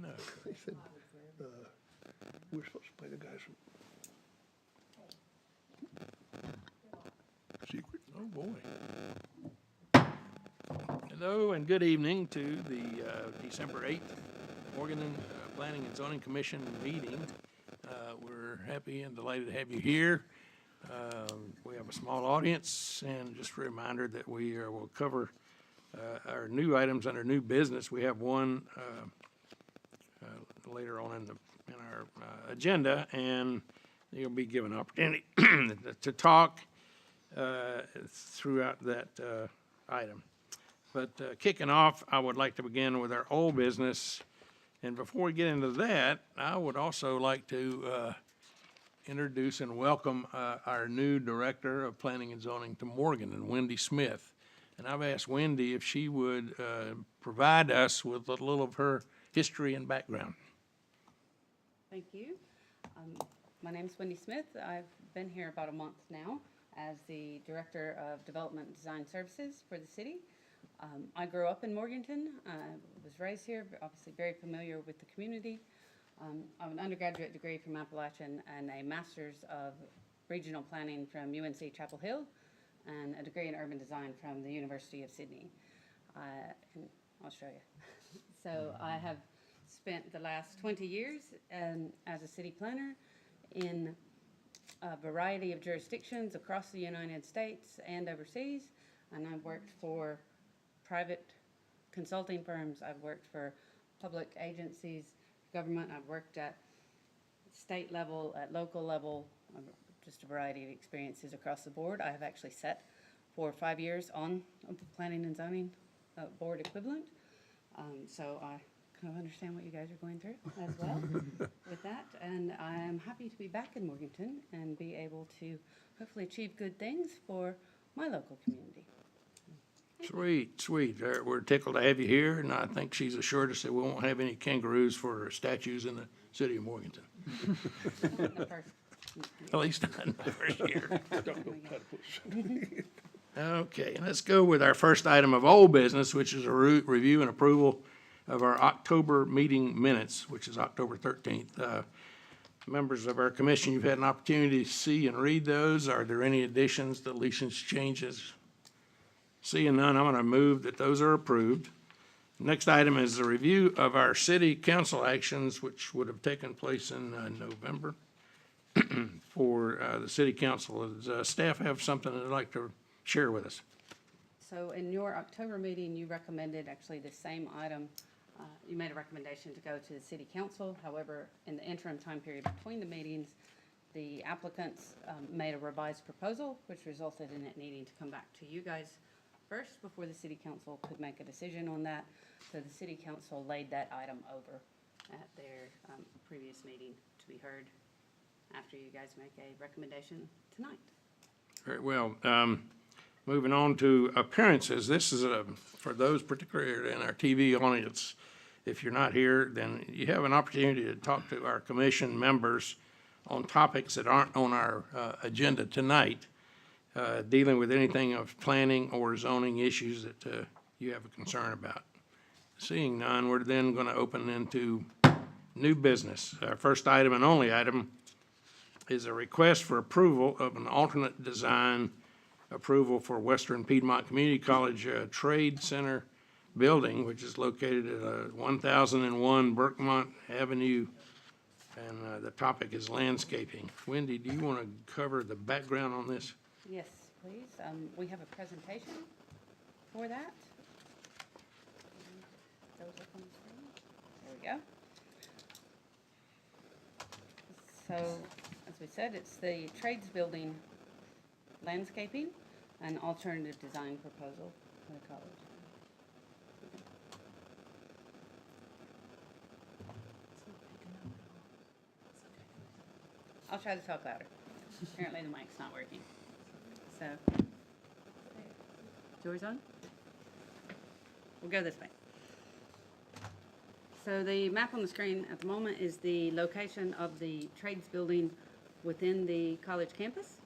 know. They said, we're supposed to play the guys from Secret? Oh, boy. Hello and good evening to the December 8th Morganton Planning and Zoning Commission meeting. We're happy and delighted to have you here. We have a small audience, and just a reminder that we will cover our new items under new business. We have one later on in our agenda, and you'll be given an opportunity to talk throughout that item. But kicking off, I would like to begin with our old business. And before we get into that, I would also like to introduce and welcome our new Director of Planning and Zoning to Morganton, Wendy Smith. And I've asked Wendy if she would provide us with a little of her history and background. Thank you. My name is Wendy Smith. I've been here about a month now as the Director of Development and Design Services for the city. I grew up in Morganton. I was raised here, obviously very familiar with the community. I have an undergraduate degree from Appalachian and a master's of regional planning from UNC Chapel Hill and a degree in urban design from the University of Sydney. And I'll show you. So I have spent the last 20 years as a city planner in a variety of jurisdictions across the United States and overseas, and I've worked for private consulting firms, I've worked for public agencies, government, I've worked at state level, at local level, just a variety of experiences across the board. I have actually sat for 5 years on the planning and zoning board equivalent, so I kind of understand what you guys are going through as well with that, and I am happy to be back in Morganton and be able to hopefully achieve good things for my local community. Sweet, sweet. We're tickled to have you here, and I think she's assured us that we won't have any kangaroos for statues in the city of Morganton. At least not in the first year. Okay, let's go with our first item of old business, which is a review and approval of our October meeting minutes, which is October 13th. Members of our commission, you've had an opportunity to see and read those. Are there any additions, deletions, changes? Seeing none, I'm going to move that those are approved. Next item is the review of our city council actions, which would have taken place in November for the city council. Does staff have something they'd like to share with us? So in your October meeting, you recommended actually the same item. You made a recommendation to go to the city council. However, in the interim time period between the meetings, the applicants made a revised proposal, which resulted in it needing to come back to you guys first before the city council could make a decision on that. So the city council laid that item over at their previous meeting to be heard after you guys make a recommendation tonight. Very well. Moving on to appearances. This is for those particularly in our TV audience. If you're not here, then you have an opportunity to talk to our commission members on topics that aren't on our agenda tonight, dealing with anything of planning or zoning issues that you have a concern about. Seeing none, we're then going to open into new business. Our first item and only item is a request for approval of an alternate design approval for Western Piedmont Community College Trade Center building, which is located at 1001 Berkmont Avenue, and the topic is landscaping. Wendy, do you want to cover the background on this? Yes, please. We have a presentation for that. Those up on the screen. There we go. So, as we said, it's the trades building landscaping and alternative design proposal for the college. I'll try to talk louder. Apparently the mic's not working. So, yours on? We'll go this way. So the map on the screen at the moment is the location of the trades building within the college campus.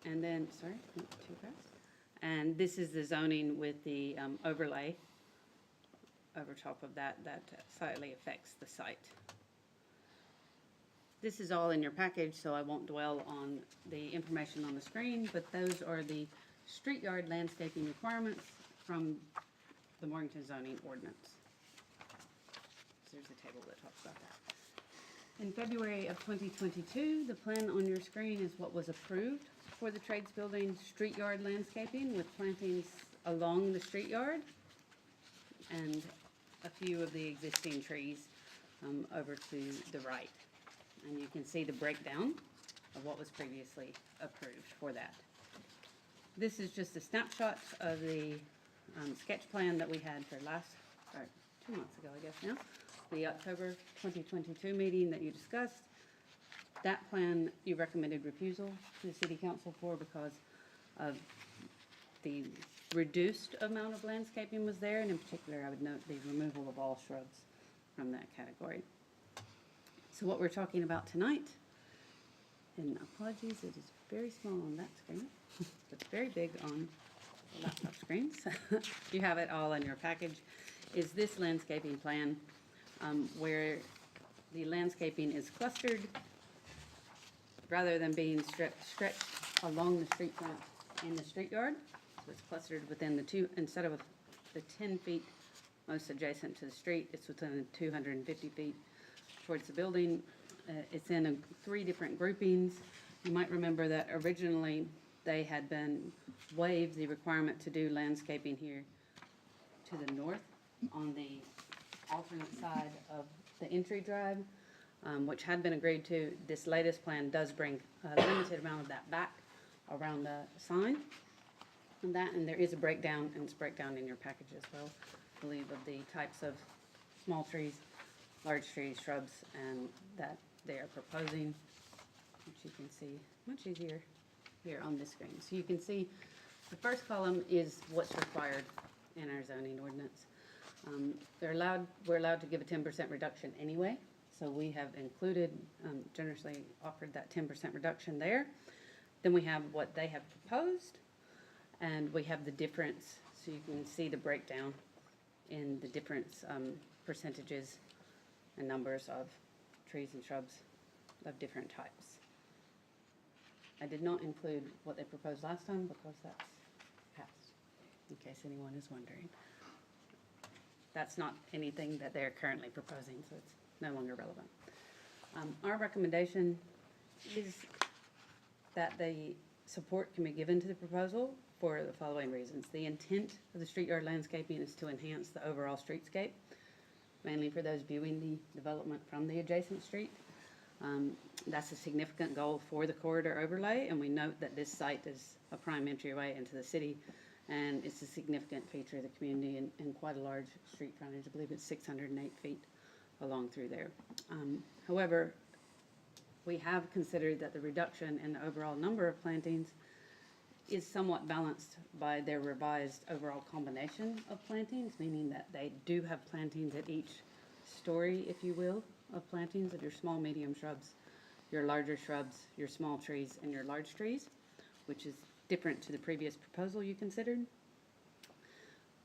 And then, sorry, not too fast. And this is the zoning with the overlay over top of that, that slightly affects the site. This is all in your package, so I won't dwell on the information on the screen, but those are the street yard landscaping requirements from the Morganton zoning ordinance. So there's a table that talks about that. In February of 2022, the plan on your screen is what was approved for the trades building street yard landscaping with plantings along the street yard and a few of the existing trees over to the right. And you can see the breakdown of what was previously approved for that. This is just a snapshot of the sketch plan that we had for 2 months ago, I guess now, the October 2022 meeting that you discussed. That plan you recommended refusal to the city council for because of the reduced amount of landscaping was there, and in particular, I would note the removal of all shrubs from that category. So what we're talking about tonight, and apologies, it is very small on that screen, but it's very big on the laptop screens. You have it all in your package, is this landscaping plan where the landscaping is clustered rather than being stretched along the street front in the street yard. So it's clustered within the instead of the 10 feet most adjacent to the street, it's within 250 feet towards the building. It's in 3 different groupings. You might remember that originally they had been waived the requirement to do landscaping here to the north on the alternate side of the entry drive, which had been agreed to. This latest plan does bring a limited amount of that back around the sign. And there is a breakdown, and it's breakdown in your package as well, I believe, of the types of small trees, large trees, shrubs, and that they are proposing, which you can see much easier here on this screen. So you can see the first column is what's required in our zoning ordinance. We're allowed to give a 10% reduction anyway, so we have included, generously offered that 10% reduction there. Then we have what they have proposed, and we have the difference, so you can see the breakdown in the difference percentages and numbers of trees and shrubs of different types. I did not include what they proposed last time because that's passed, in case anyone is wondering. That's not anything that they're currently proposing, so it's no longer relevant. Our recommendation is that the support can be given to the proposal for the following reasons. The intent of the street yard landscaping is to enhance the overall streetscape, mainly for those viewing the development from the adjacent street. That's a significant goal for the corridor overlay, and we note that this site is a prime entryway into the city, and it's a significant feature of the community and quite a large street frontage. I believe it's 608 feet along through there. However, we have considered that the reduction in the overall number of plantings is somewhat balanced by their revised overall combination of plantings, meaning that they do have plantings at each story, if you will, of plantings of your small, medium shrubs, your larger shrubs, your small trees, and your large trees, which is different to the previous proposal you considered.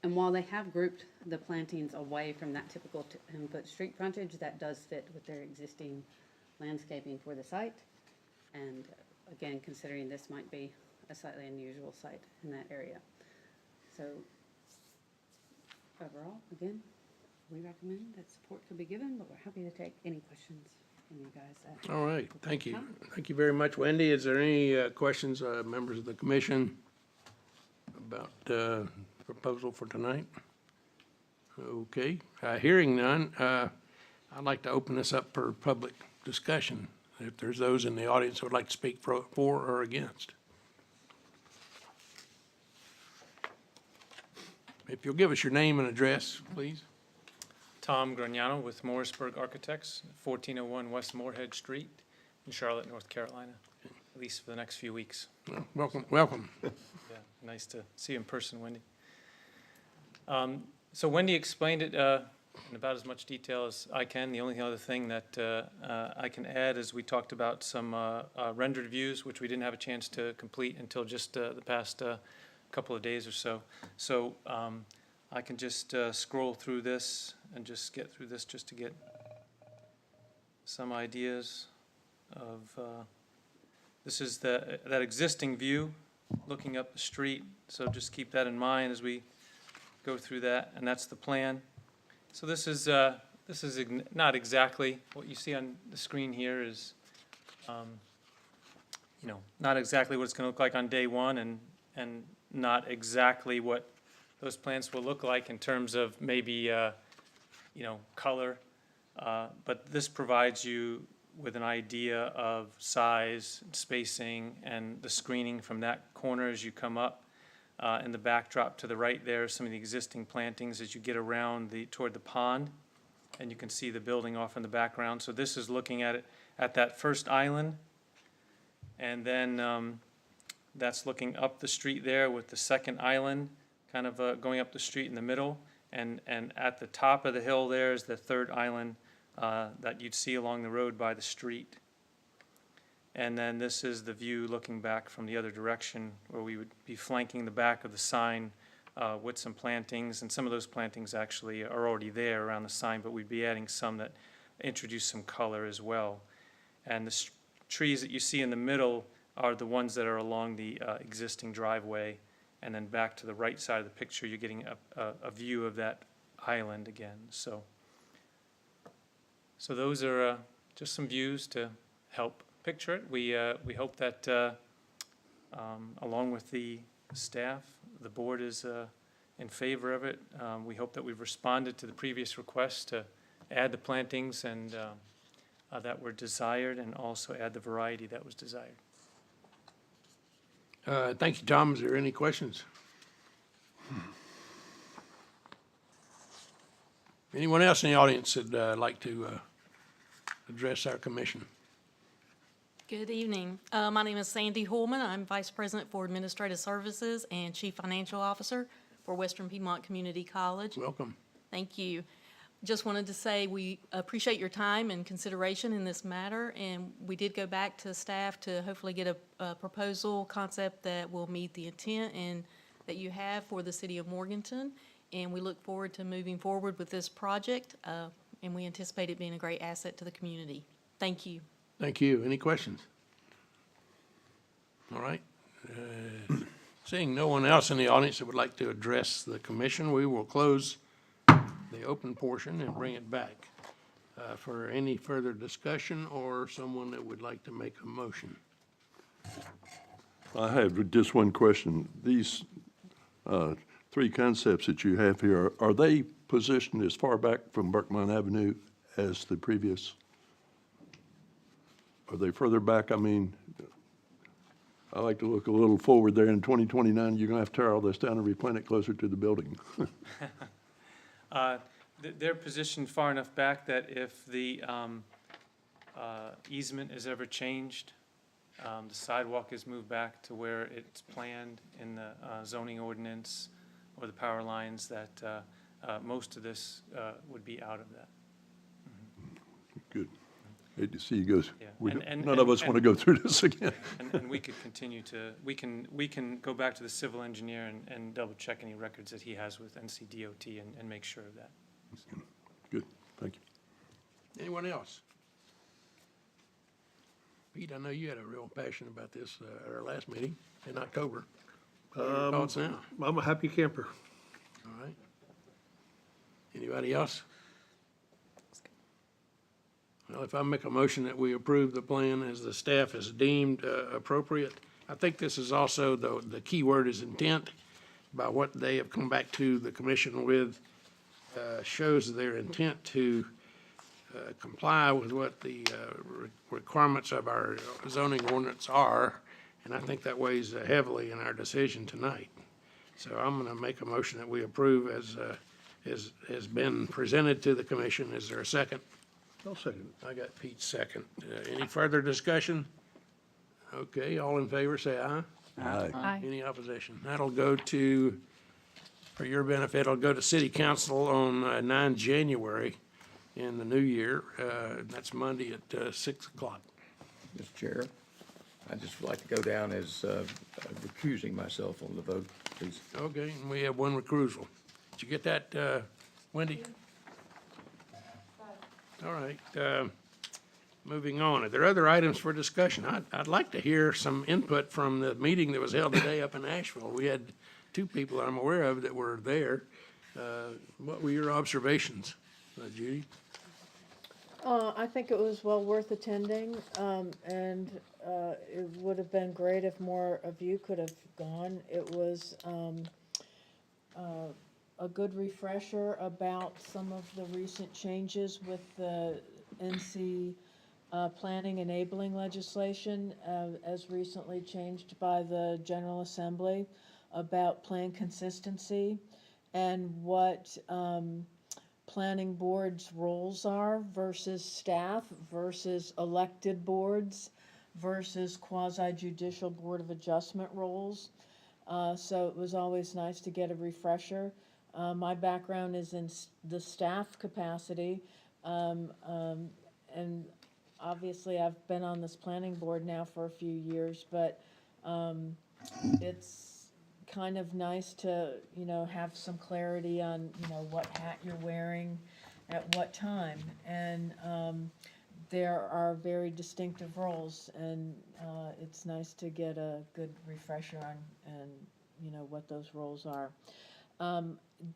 And while they have grouped the plantings away from that typical 10-foot street frontage, that does fit with their existing landscaping for the site. And again, considering this might be a slightly unusual site in that area. So overall, again, we recommend that support could be given, but we're happy to take any questions from you guys. All right, thank you. Thank you very much, Wendy. Is there any questions, members of the commission, about proposal for tonight? Okay, hearing none, I'd like to open this up for public discussion. If there's those in the audience who would like to speak for or against. If you'll give us your name and address, please. Tom Gragnano with Morrisburg Architects, 1401 West Moorhead Street in Charlotte, North Carolina, at least for the next few weeks. Well, welcome. Yeah, nice to see you in person, Wendy. So Wendy explained it in about as much detail as I can. The only other thing that I can add is we talked about some rendered views, which we didn't have a chance to complete until just the past couple of days or so. So I can just scroll through this and just get through this just to get some ideas of, this is that existing view looking up the street, so just keep that in mind as we go through that, and that's the plan. So this is not exactly what you see on the screen here is, not exactly what it's going to look like on day one, and not exactly what those plants will look like in terms of maybe, color. But this provides you with an idea of size, spacing, and the screening from that corner as you come up. In the backdrop to the right there, some of the existing plantings as you get around toward the pond, and you can see the building off in the background. So this is looking at it at that first island, and then that's looking up the street there with the second island kind of going up the street in the middle, and at the top of the hill there is the third island that you'd see along the road by the street. And then this is the view looking back from the other direction, where we would be flanking the back of the sign with some plantings, and some of those plantings actually are already there around the sign, but we'd be adding some that introduce some color as well. And the trees that you see in the middle are the ones that are along the existing driveway, and then back to the right side of the picture, you're getting a view of that island again. So those are just some views to help picture it. We hope that along with the staff, the board is in favor of it. We hope that we've responded to the previous requests to add the plantings and that were desired, and also add the variety that was desired. Thank you, Tom. Is there any questions? Anyone else in the audience that'd like to address our commission? Good evening. My name is Sandy Holman. I'm Vice President for Administrative Services and Chief Financial Officer for Western Piedmont Community College. Welcome. Thank you. Just wanted to say we appreciate your time and consideration in this matter, and we did go back to staff to hopefully get a proposal concept that will meet the intent and that you have for the city of Morganton, and we look forward to moving forward with this project, and we anticipate it being a great asset to the community. Thank you. Thank you. Any questions? All right. Seeing no one else in the audience that would like to address the commission, we will close the open portion and bring it back for any further discussion or someone that would like to make a motion. I have just one question. These three concepts that you have here, are they positioned as far back from Berkman Avenue as the previous? Are they further back? I mean, I like to look a little forward there. In 2029, you're going to have to tear all this down and replant it closer to the building. They're positioned far enough back that if the easement is ever changed, the sidewalk is moved back to where it's planned in the zoning ordinance or the power lines, that most of this would be out of that. Good. Hate to see you go. Yeah. None of us want to go through this again. And we could continue to, we can go back to the civil engineer and double check any records that he has with NCDOT and make sure of that. Good. Thank you. Anyone else? Pete, I know you had a real passion about this at our last meeting in October. What are your thoughts now? I'm a happy camper. All right. Anybody else? Well, if I make a motion that we approve the plan as the staff has deemed appropriate, I think this is also, the key word is intent. By what they have come back to the commission with shows their intent to comply with what the requirements of our zoning ordinance are, and I think that weighs heavily in our decision tonight. So I'm going to make a motion that we approve as has been presented to the commission. Is there a second? I'll second it. I got Pete's second. Any further discussion? Okay, all in favor, say aye. Aye. Any opposition? That'll go to, for your benefit, it'll go to city council on 9 January in the new year. That's Monday at 6 o'clock. Mr. Chair, I'd just like to go down as recusing myself on the vote, please. Okay, and we have one recusal. Did you get that, Wendy? All right, moving on. Are there other items for discussion? I'd like to hear some input from the meeting that was held today up in Asheville. We had two people I'm aware of that were there. What were your observations, Judy? I think it was well worth attending, and it would have been great if more of you could have gone. It was a good refresher about some of the recent changes with the NC planning enabling legislation as recently changed by the General Assembly about plan consistency and what planning boards' roles are versus staff versus elected boards versus quasi-judicial board of adjustment roles. So it was always nice to get a refresher. My background is in the staff capacity, and obviously I've been on this planning board now for a few years, but it's kind of nice to, have some clarity on, what hat you're wearing at what time. And there are very distinctive roles, and it's nice to get a good refresher on, and, what those roles are.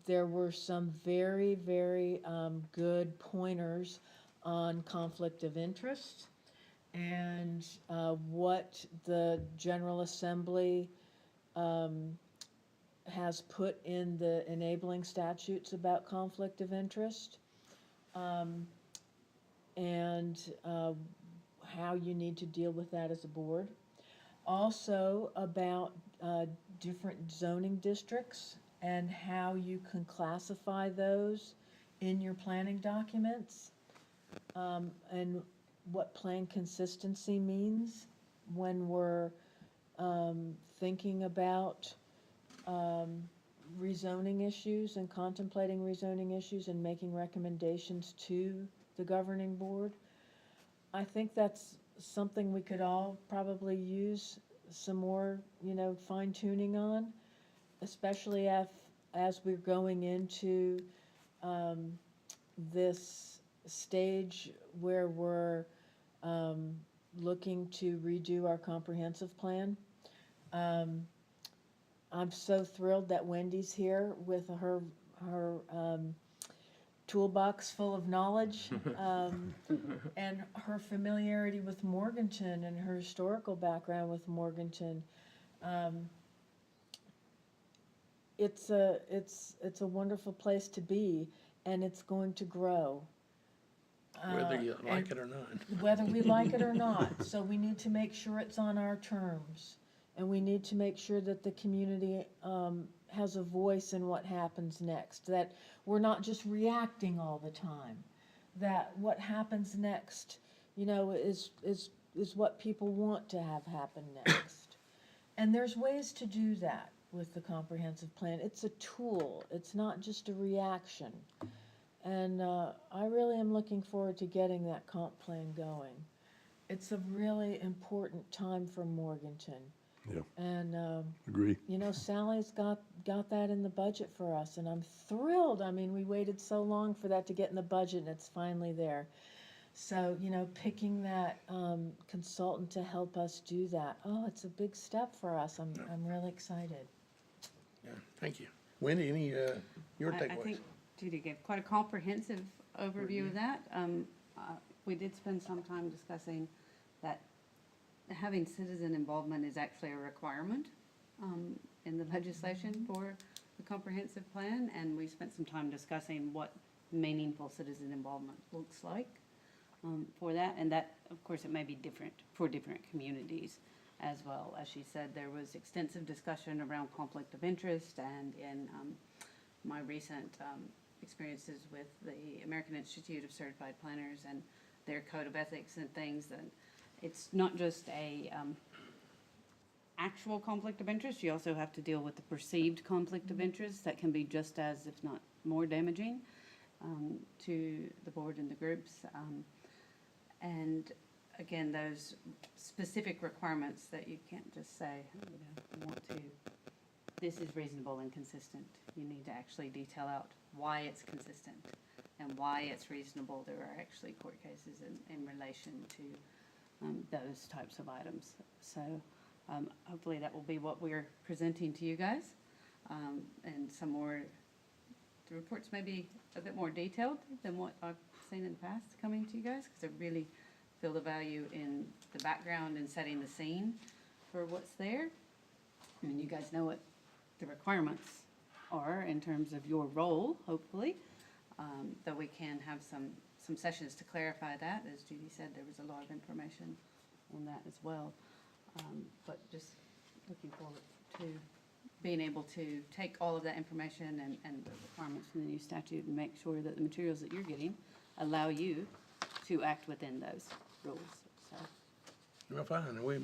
There were some very, very good pointers on conflict of interest and what the General Assembly has put in the enabling statutes about conflict of interest, and how you need to deal with that as a board. Also about different zoning districts and how you can classify those in your planning documents, and what plan consistency means when we're thinking about rezoning issues and contemplating rezoning issues and making recommendations to the governing board. I think that's something we could all probably use some more, fine tuning on, especially as we're going into this stage where we're looking to redo our comprehensive plan. I'm so thrilled that Wendy's here with her toolbox full of knowledge, and her familiarity with Morganton and her historical background with Morganton. It's a wonderful place to be, and it's going to grow. Whether you like it or not. Whether we like it or not. So we need to make sure it's on our terms. And we need to make sure that the community has a voice in what happens next, that we're not just reacting all the time, that what happens next, is what people want to have happen next. And there's ways to do that with the comprehensive plan. It's a tool. It's not just a reaction. And I really am looking forward to getting that comp plan going. It's a really important time for Morganton. Yeah. And, Agree. Sally's got that in the budget for us, and I'm thrilled. I mean, we waited so long for that to get in the budget, and it's finally there. So, picking that consultant to help us do that, it's a big step for us. I'm really excited. Yeah, thank you. Wendy, any, your I takeaways? think Judy gave quite a comprehensive overview of that. We did spend some time discussing that having citizen involvement is actually a requirement in the legislation for the comprehensive plan, and we spent some time discussing what meaningful citizen involvement looks like for that, and that, of course, it may be different for different communities as well. As she said, there was extensive discussion around conflict of interest, and in my recent experiences with the American Institute of Certified Planners and their code of ethics and things, that it's not just a actual conflict of interest. You also have to deal with the perceived conflict of interest that can be just as, if not more, damaging to the board and the groups. And again, those specific requirements that you can't just say, I want to this is reasonable and consistent. You need to actually detail out why it's consistent and why it's reasonable. There are actually court cases in relation to those types of items. So hopefully that will be what we're presenting to you guys. And some more, the reports may be a bit more detailed than what I've seen in the past coming to you guys, because I really feel the value in the background and setting the scene for what's there. I mean, you guys know what the requirements are in terms of your role, hopefully. Though we can have some sessions to clarify that. As Judy said, there was a lot of information on that as well. But just looking forward to being able to take all of that information and the requirements from the new statute and make sure that the materials that you're getting allow you to act within those rules, so. Well, fine, and we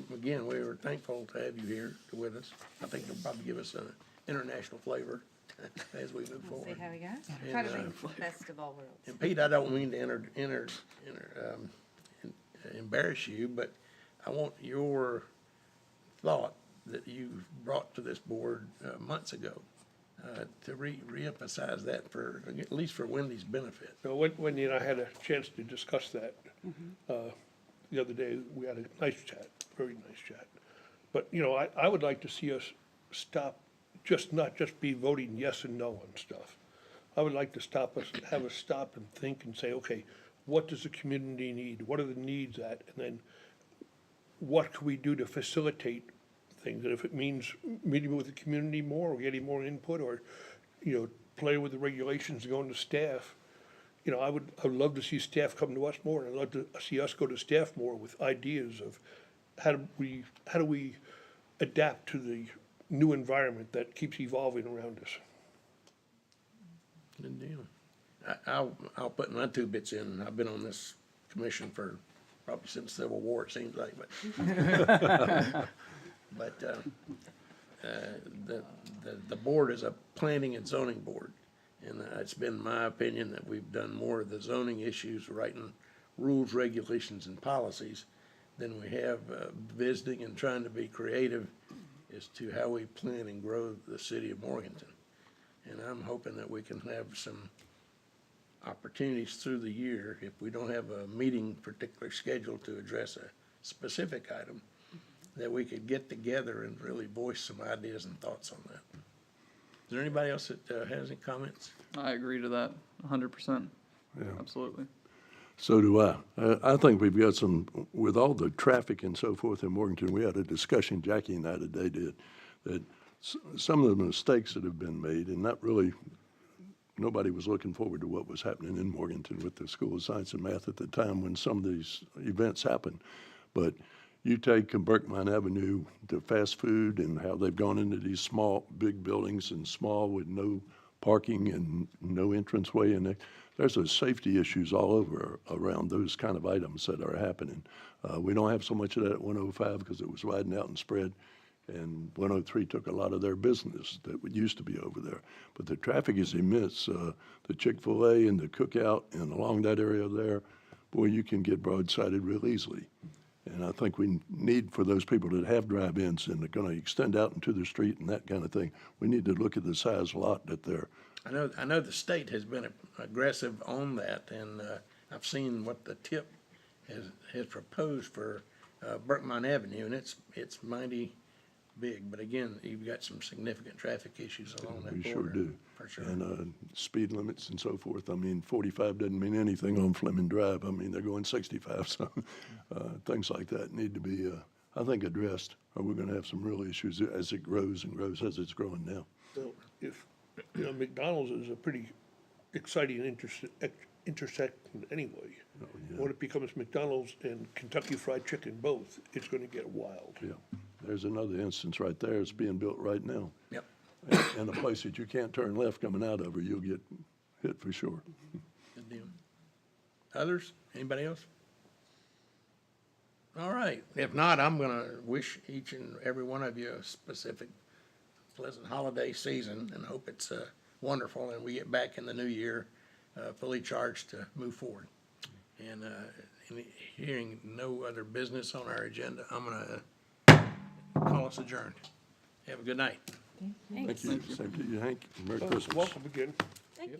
were thankful to have you here with us. I think it'll probably give us an international flavor as we move We'll see forward. how we go. And, Try to bring the best of all worlds. And Pete, I don't mean to embarrass you, but I want your thought that you brought to this board months ago to reemphasize that for, at least for Wendy's benefit. So Wendy and I had a chance to discuss that the other day. We had a nice chat, very nice chat. But, you know, I would like to see us stop, not just be voting yes and no on stuff. I would like to have us stop and think and say, okay, what does the community need? What are the needs at? And then what can we do to facilitate things? And if it means meeting with the community more, or getting more input, or, you know, play with the regulations and going to staff, you know, I would love to see staff come to us more, and I'd love to see us go to staff more with ideas of how do we adapt to the new environment that keeps evolving around us. Good deal. I'll put my 2 bits in. I've been on this commission for probably since the Civil War, it seems like, but the board is a planning and zoning board. And it's been my opinion that we've done more of the zoning issues, writing rules, regulations, and policies than we have visiting and trying to be creative as to how we plan and grow the city of Morganton. And I'm hoping that we can have some opportunities through the year, if we don't have a meeting particularly scheduled to address a specific item, that we could get together and really voice some ideas and thoughts on that. Is there anybody else that has any comments? I agree to that 100%. Yeah. Absolutely. So do I. I think we've got with all the traffic and so forth in Morganton, we had a discussion, Jackie and I today did, that some of the mistakes that have been made, and nobody was looking forward to what was happening in Morganton with the School of Science and Math at the time when some of these events happened. But you take Berkman Avenue to fast food and how they've gone into these big buildings and small with no parking and no entranceway, and there's safety issues all over around those kind of items that are happening. We don't have so much of that at 105 because it was widened out and spread, and 103 took a lot of their business that used to be over there. But the traffic is immense. The Chick-fil-A and the Cookout and along that area there, boy, you can get broadsided real easily. And I think we need, for those people that have drive-ins and are going to extend out into the street and that kind of thing, we need to look at the size lot that they're. I know the state has been aggressive on that, and I've seen what the TIP has proposed for Berkman Avenue, and it's mighty big. But again, you've got some significant traffic issues along that We border. sure do. For sure. And speed limits and so forth. I mean, 45 doesn't mean anything on Fleming Drive. I mean, they're going 65, so things like that need to be, I think, addressed, or we're going to have some real issues as it grows and grows as it's growing now. So if, you know, McDonald's is a pretty exciting intersection anyway. yeah. When it becomes McDonald's and Kentucky Fried Chicken both, it's gonna get wild. Yeah, there's another instance right there. It's being built right now. Yep. And a place that you can't turn left coming out of, or you'll get hit for sure. Good deal. Others? Anybody else? All right. If not, I'm going to wish each and every one of you a specific pleasant holiday season and hope it's wonderful and we get back in the new year fully charged to move forward. And hearing no other business on our agenda, I'm going to call us adjourned. Have a good night. Thank you. Same to you, Hank. Merry Oh, Christmas. welcome again. Thank you.